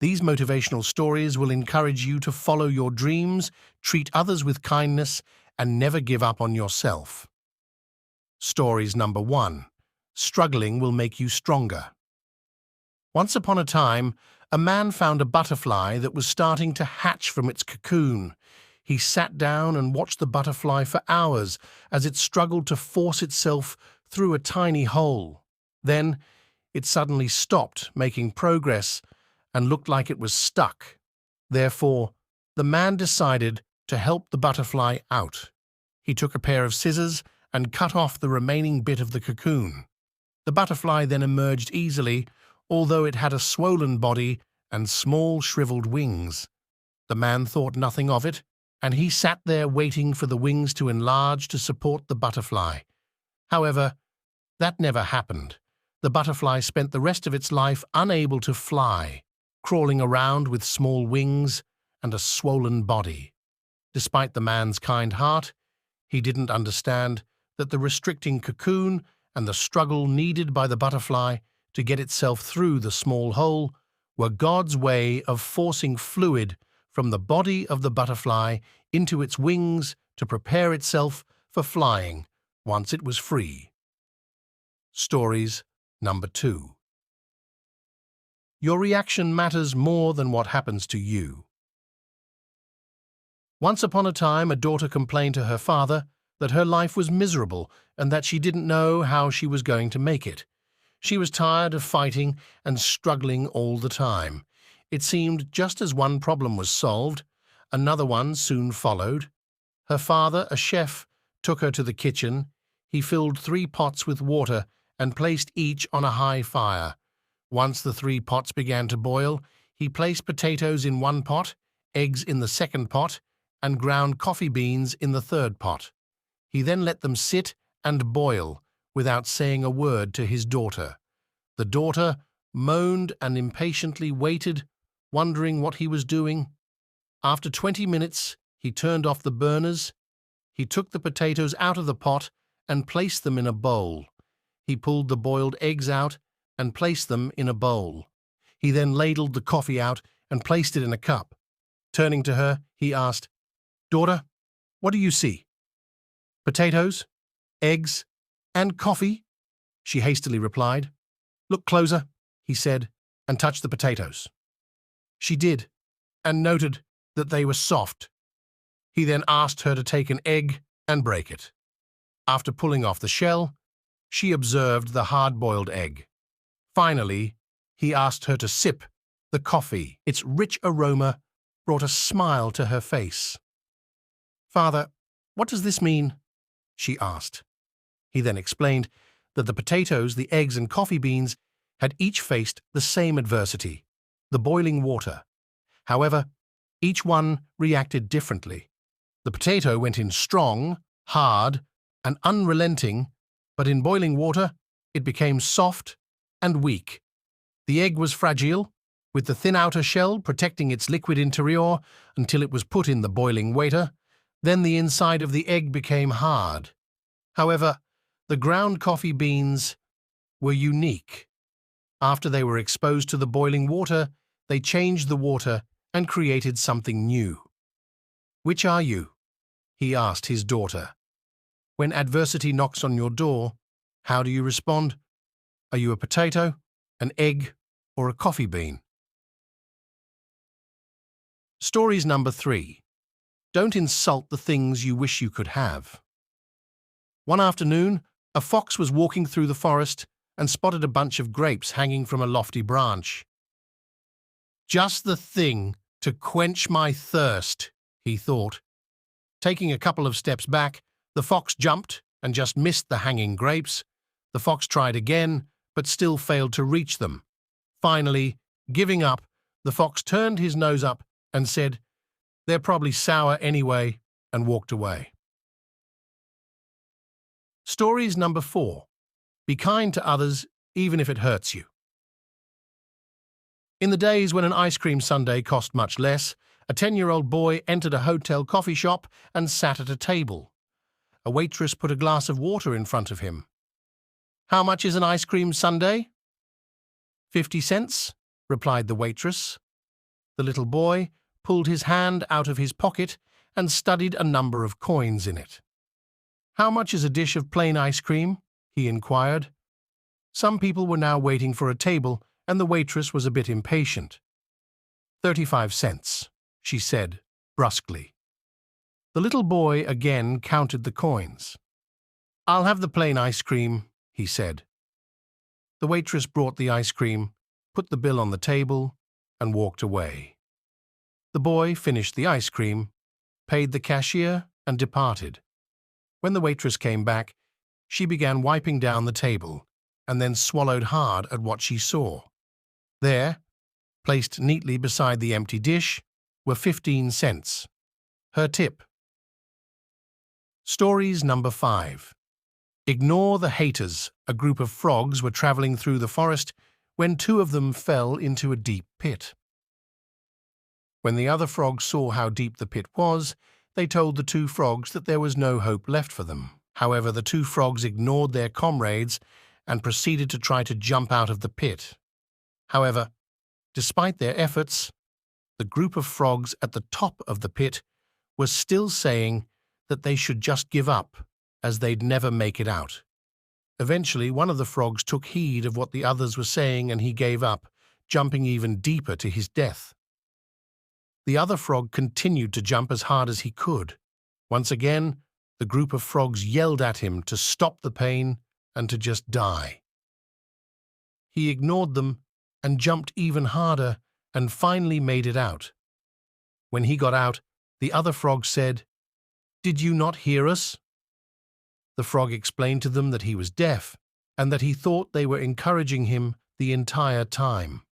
These motivational stories will encourage you to follow your dreams, treat others with kindness, and never give up on yourself. Stories number 1. Struggling will make you stronger. Once upon a time, a man found a butterfly that was starting to hatch from its cocoon. He sat down and watched the butterfly for hours as it struggled to force itself through a tiny hole. Then, it suddenly stopped making progress and looked like it was stuck. Therefore, the man decided to help the butterfly out. He took a pair of scissors and cut off the remaining bit of the cocoon. The butterfly then emerged easily, although it had a swollen body and small shriveled wings. The man thought nothing of it, and he sat there waiting for the wings to enlarge to support the butterfly. However, that never happened. The butterfly spent the rest of its life unable to fly, crawling around with small wings and a swollen body. Despite the man's kind heart, he didn't understand that the restricting cocoon and the struggle needed by the butterfly to get itself through the small hole were God's way of forcing fluid from the body of the butterfly into its wings to prepare itself for flying once it was free. Stories number 2. Your reaction matters more than what happens to you. Once upon a time, a daughter complained to her father that her life was miserable and that she didn't know how she was going to make it. She was tired of fighting and struggling all the time. It seemed just as one problem was solved, another one soon followed. Her father, a chef, took her to the kitchen. He filled 3 pots with water and placed each on a high fire. Once the 3 pots began to boil, he placed potatoes in one pot, eggs in the second pot, and ground coffee beans in the third pot. He then let them sit and boil without saying a word to his daughter. The daughter moaned and impatiently waited, wondering what he was doing. After 20 minutes, he turned off the burners. He took the potatoes out of the pot and placed them in a bowl. He pulled the boiled eggs out and placed them in a bowl. He then ladled the coffee out and placed it in a cup. Turning to her, he asked, "Daughter, what do you see?" "Potatoes, eggs, and coffee," she hastily replied. "Look closer," he said, and touched the potatoes. She did, and noted that they were soft. He then asked her to take an egg and break it. After pulling off the shell, she observed the hard-boiled egg. Finally, he asked her to sip the coffee. Its rich aroma brought a smile to her face. "Father, what does this mean?" she asked. He then explained that the potatoes, the eggs, and coffee beans had each faced the same adversity, the boiling water. However, each one reacted differently. The potato went in strong, hard, and unrelenting, but in boiling water, it became soft and weak. The egg was fragile, with the thin outer shell protecting its liquid interior until it was put in the boiling water. Then the inside of the egg became hard. However, the ground coffee beans were unique. After they were exposed to the boiling water, they changed the water and created something new. "Which are you?" he asked his daughter. "When adversity knocks on your door, how do you respond? Are you a potato, an egg, or a coffee bean?" Stories number 3. Don't insult the things you wish you could have. One afternoon, a fox was walking through the forest and spotted a bunch of grapes hanging from a lofty branch. "Just the thing to quench my thirst," he thought. Taking a couple of steps back, the fox jumped and just missed the hanging grapes. The fox tried again, but still failed to reach them. Finally, giving up, the fox turned his nose up and said, "They're probably sour anyway," and walked away. Stories number 4. Be kind to others, even if it hurts you. In the days when an ice cream sundae cost much less, a 10-year-old boy entered a hotel coffee shop and sat at a table. A waitress put a glass of water in front of him. "How much is an ice cream sundae?" "50 cents," replied the waitress. The little boy pulled his hand out of his pocket and studied a number of coins in it. "How much is a dish of plain ice cream?" he inquired. Some people were now waiting for a table, and the waitress was a bit impatient. 35 cents, she said brusquely. The little boy again counted the coins. "I'll have the plain ice cream," he said. The waitress brought the ice cream, put the bill on the table, and walked away. The boy finished the ice cream, paid the cashier, and departed. When the waitress came back, she began wiping down the table, and then swallowed hard at what she saw. There, placed neatly beside the empty dish, were 15 cents. Her tip. Stories number 5. Ignore the haters. A group of frogs were traveling through the forest when 2 of them fell into a deep pit. When the other frogs saw how deep the pit was, they told the 2 frogs that there was no hope left for them. However, the 2 frogs ignored their comrades and proceeded to try to jump out of the pit. However, despite their efforts, the group of frogs at the top of the pit was still saying that they should just give up, as they'd never make it out. Eventually, one of the frogs took heed of what the others were saying, and he gave up, jumping even deeper to his death. The other frog continued to jump as hard as he could. Once again, the group of frogs yelled at him to stop the pain and to just die. He ignored them and jumped even harder and finally made it out. When he got out, the other frog said, "Did you not hear us?" The frog explained to them that he was deaf and that he thought they were encouraging him the entire time.